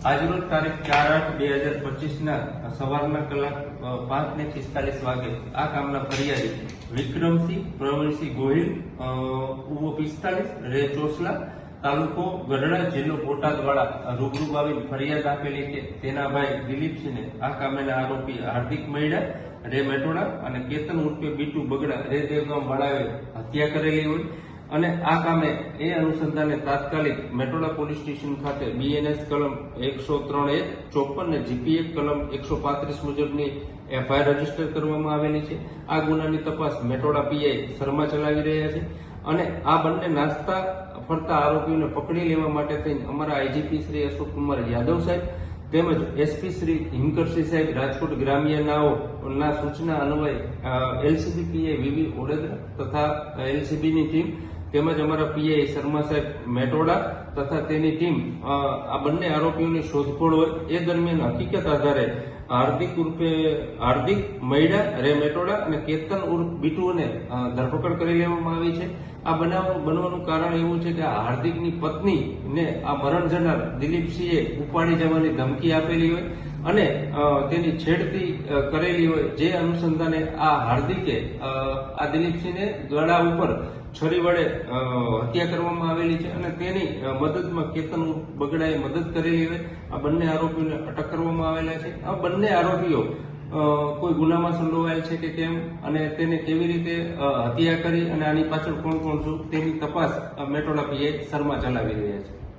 આજરોજ તારીખ 4/8/2025 સવારના કલાક 5:45 વાગે આ કામના ફરિયાદી વિક્રમસિંહ પ્રવીણસિંહ ગોહિલ ઉવો 45 રે ચોસલા તાલુકો ગઢડા જિલ્લો બોટાદવાળા રૂબરૂ આવી ફરિયાદ આપેલી કે તેના ભાઈ દિલીપસિંહને આ કામેના આરોપી હાર્દિક મૈડા રે મેટોડા અને કેતન ઉર્ફે બીટુ બગડા રે દેવગામ વાળાએ હત્યા કરેલી હોય અને આ કામે એ અનુસંધાને તાત્કાલિક મેટોડા પોલીસ સ્ટેશન ખાતે બીએનએસ કલમ 103A 54 અને જીપીએ કલમ 135 મુજબની એફઆઈઆર રજીસ્ટર કરવામાં આવેલી છે। આ ગુનાની તપાસ મેટોડા પીઆઈ શર્મા ચલાવી રહ્યા છે અને આ બંને નાસ્તા ફરતા આરોપીઓને પકડી લેવા માટે થઈને અમારા આઈજીપી શ્રી અશોક કુમાર યાદવ સાહેબ તેમજ એસપી શ્રી હિમકરસિંહ સાહેબ રાજકોટ ગ્રામ્ય ના સૂચના અન્વયે એલસીબી પીઆઈ વીવી ઓડેદરા તથા એલસીબીની ટીમ તેમજ અમારા પીઆઈ શર્મા સાહેબ મેટોડા તથા તેની ટીમ આ બંને આરોપીઓની શોધખોળ હોય એ દરમિયાન હકીકત આધારે હાર્દિક મૈડા રે મેટોડા અને કેતન ઉર્ફ બીટુને ધરપકડ કરી લેવામાં આવી છે। આ બનાવ બનવાનું કારણ એવું છે કે હાર્દિકની પત્નીને આ મરણ જનાર દિલીપસિંહે ઉપાડી જવાની ધમકી આપેલી હોય અને તેની છેડતી કરેલી હોય, જે અનુસંધાને આ હાર્દિકે આ દિલીપસિંહને ગળા ઉપર છરી વડે હત્યા કરવામાં આવેલી છે અને તેની મદદમાં કેતન બગડાએ મદદ કરેલી હોય આ બંને આરોપીઓને અટક કરવામાં આવેલા છે। આ બંને આરોપીઓ કોઈ ગુનામાં સંડોવાયેલ છે કે કેમ અને તેને કેવી રીતે હત્યા કરી અને આની પાછળ કોણ કોણ છું તેની તપાસ મેટોડા પીઆઈ શર્મા ચલાવી રહ્યા છે।